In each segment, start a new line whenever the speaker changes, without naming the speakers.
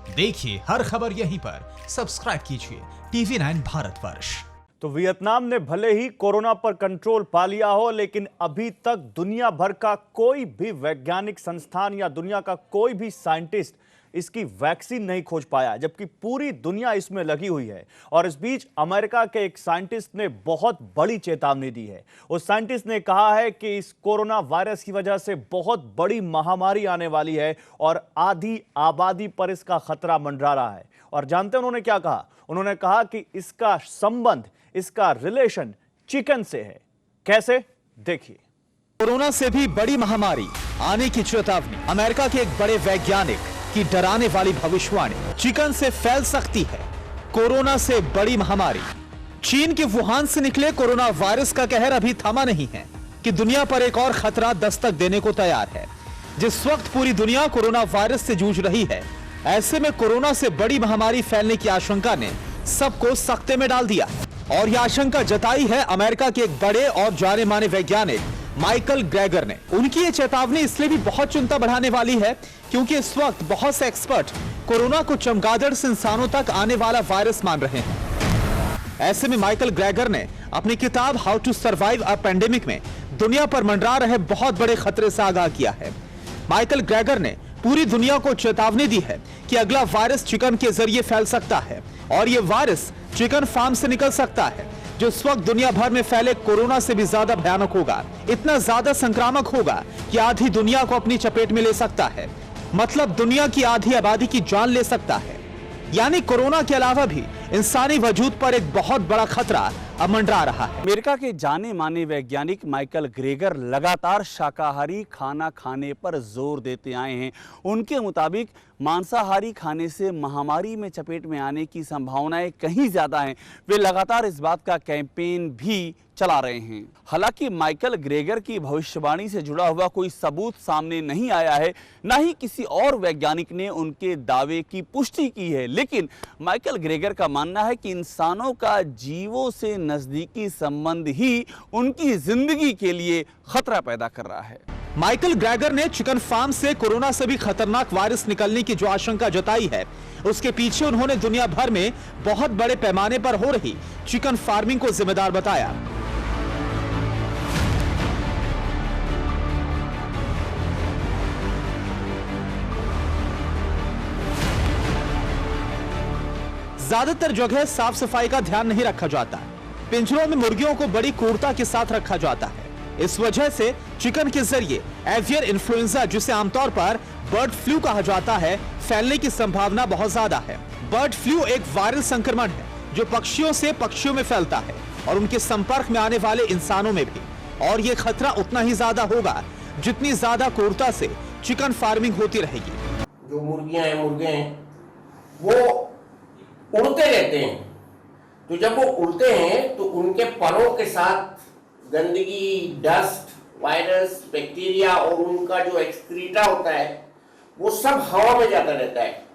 देखिए हर खबर यहीं पर, सब्सक्राइब कीजिए TV9 भारतवर्ष।
तो वियतनाम ने भले ही कोरोना पर कंट्रोल पा लिया हो, लेकिन अभी तक दुनिया भर का कोई भी वैज्ञानिक संस्थान या दुनिया का कोई भी साइंटिस्ट इसकी वैक्सीन नहीं खोज पाया, जबकि पूरी दुनिया इसमें लगी हुई है। और इस बीच अमेरिका के एक साइंटिस्ट ने बहुत बड़ी चेतावनी दी है। उस साइंटिस्ट ने कहा है कि इस कोरोना वायरस की वजह से बहुत बड़ी महामारी आने वाली है और आधी आबादी पर इसका खतरा मंडरा रहा है। और जानते हैं उन्होंने क्या कहा? उन्होंने कहा कि इसका संबंध, इसका रिलेशन चिकन से है। कैसे? देखिए।
कोरोना से भी बड़ी महामारी आने की चेतावनी, अमेरिका के एक बड़े वैज्ञानिक की डराने वाली भविष्यवाणी। चिकन से फैल सकती है कोरोना से बड़ी महामारी। चीन के वुहान से निकले कोरोना वायरस का कहर अभी थमा नहीं है कि दुनिया पर एक और खतरा दस्तक देने को तैयार है। जिस वक्त पूरी दुनिया कोरोना वायरस से जूझ रही है, ऐसे में कोरोना से बड़ी महामारी फैलने की आशंका ने सबको सख्ते में डाल दिया। और यह आशंका जताई है अमेरिका के एक बड़े और जाने माने वैज्ञानिक माइकल ग्रेगर ने। उनकी ये चेतावनी इसलिए भी बहुत चिंता बढ़ाने वाली है क्योंकि इस वक्त बहुत से एक्सपर्ट कोरोना को चमगादड़ से इंसानों तक आने वाला वायरस मान रहे हैं। ऐसे में माइकल ग्रेगर ने अपनी किताब how to survive a pandemic में दुनिया पर मंडरा रहे बहुत बड़े खतरे से आगाह किया है। माइकल ग्रेगर ने पूरी दुनिया को चेतावनी दी है कि अगला वायरस चिकन के जरिए फैल सकता है और यह वायरस चिकन फार्म से निकल सकता है, जो इस वक्त दुनिया भर में फैले कोरोना से भी ज्यादा भयानक होगा। इतना ज्यादा संक्रामक होगा कि आधी दुनिया को अपनी चपेट में ले सकता है, मतलब दुनिया की आधी आबादी की जान ले सकता है। यानी कोरोना के अलावा भी इंसानी वजूद पर एक बहुत बड़ा खतरा अब मंडरा रहा है।
अमेरिका के जाने माने वैज्ञानिक माइकल ग्रेगर लगातार शाकाहारी खाना खाने पर जोर देते आए हैं। उनके मुताबिक मांसाहारी खाने से महामारी में चपेट में आने की संभावनाएं कहीं ज्यादा हैं। वे लगातार इस बात का कैंपेन भी चला रहे हैं। हालांकि माइकल ग्रेगर की भविष्यवाणी से जुड़ा हुआ कोई सबूत सामने नहीं आया है, न ही किसी और वैज्ञानिक ने उनके दावे की पुष्टि की है। लेकिन माइकल ग्रेगर का मानना है कि इंसानों का जीवों से नजदीकी संबंध ही उनकी जिंदगी के लिए खतरा पैदा कर रहा है।
माइकल ग्रेगर ने चिकन फार्म से कोरोना से भी खतरनाक वायरस निकलने की जो आशंका जताई है, उसके पीछे उन्होंने दुनिया भर में बहुत बड़े पैमाने पर हो रही चिकन फार्मिंग को जिम्मेदार बताया। ज्यादातर जगह साफ सफाई का ध्यान नहीं रखा जाता। पिंजरों में मुर्गियों को बड़ी क्रूरता के साथ रखा जाता है। इस वजह से चिकन के जरिए एवियर इन्फ्लुएंजा, जिसे आमतौर पर बर्ड फ्लू कहा जाता है, फैलने की संभावना बहुत ज्यादा है। बर्ड फ्लू एक वायरल संक्रमण है जो पक्षियों से पक्षियों में फैलता है और उनके संपर्क में आने वाले इंसानों में भी। और यह खतरा उतना ही ज्यादा होगा जितनी ज्यादा क्रूरता से चिकन फार्मिंग होती रहेगी।
जो मुर्गियां हैं, मुर्गे हैं, वो उड़ते रहते हैं। तो जब वो उड़ते हैं तो उनके परों के साथ गंदगी, डस्ट, वायरस, बैक्टीरिया और उनका जो एक्सक्रीटा होता है वो सब हवा में जाता रहता है।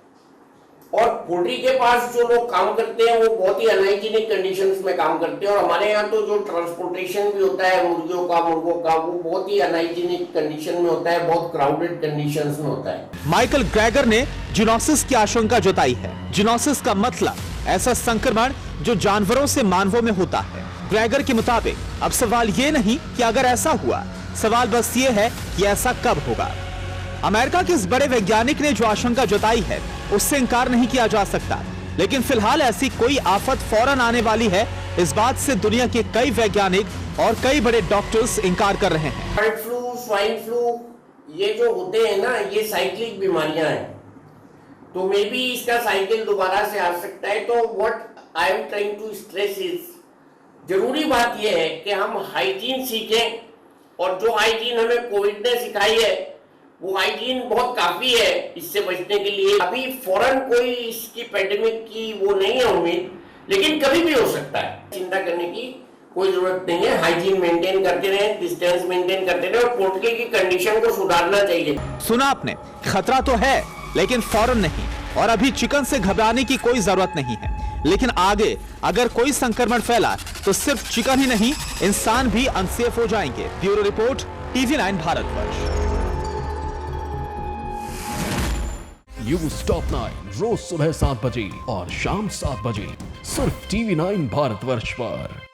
और पोल्ट्री के पास जो लोग काम करते हैं वो बहुत ही अनहाइजीनिक कंडीशंस में काम करते हैं। और हमारे यहाँ तो जो ट्रांसपोर्टेशन भी होता है मुर्गियों का, मुर्गों का, वो बहुत ही अनहाइजीनिक कंडीशन में होता है, बहुत क्राउडेड कंडीशंस में होता है।
माइकल ग्रेगर ने जूनोसिस की आशंका जताई है। जूनोसिस का मतलब ऐसा संक्रमण जो जानवरों से मानवों में होता है। ग्रेगर के मुताबिक अब सवाल ये नहीं कि अगर ऐसा हुआ, सवाल बस ये है कि ऐसा कब होगा। अमेरिका के इस बड़े वैज्ञानिक ने जो आशंका जताई है उससे इनकार नहीं किया जा सकता, लेकिन फिलहाल ऐसी कोई आफत फौरन आने वाली है, इस बात से दुनिया के कई वैज्ञानिक और कई बड़े डॉक्टर्स इनकार कर रहे हैं।
बर्ड फ्लू, स्वाइन फ्लू, ये जो होते हैं ना, ये साइक्लिक बीमारियां हैं, तो मे बी इसका साइकिल दोबारा से आ सकता है। तो what I am trying to stress is, जरूरी बात यह है कि हम हाइजीन सीखें, और जो हाइजीन हमें कोविड ने सिखाई है वो हाइजीन बहुत काफी है इससे बचने के लिए। अभी फौरन कोई इसकी पेंडेमिक की वो नहीं है उम्मीद, लेकिन कभी भी हो सकता है। चिंता करने की कोई जरूरत नहीं है। हाइजीन मेंटेन करते रहे, डिस्टेंस मेंटेन करते रहे और पोल्ट्री की कंडीशन को सुधारना चाहिए।
सुना आपने, खतरा तो है लेकिन फौरन नहीं, और अभी चिकन से घबराने की कोई जरूरत नहीं है। लेकिन आगे अगर कोई संक्रमण फैला तो सिर्फ चिकन ही नहीं, इंसान भी अनसेफ हो जाएंगे। Bureau report, TV9 Bharatvarsh.
News top 9 रोज सुबह 7 बजे और शाम 7 बजे सिर्फ TV9 भारतवर्ष पर।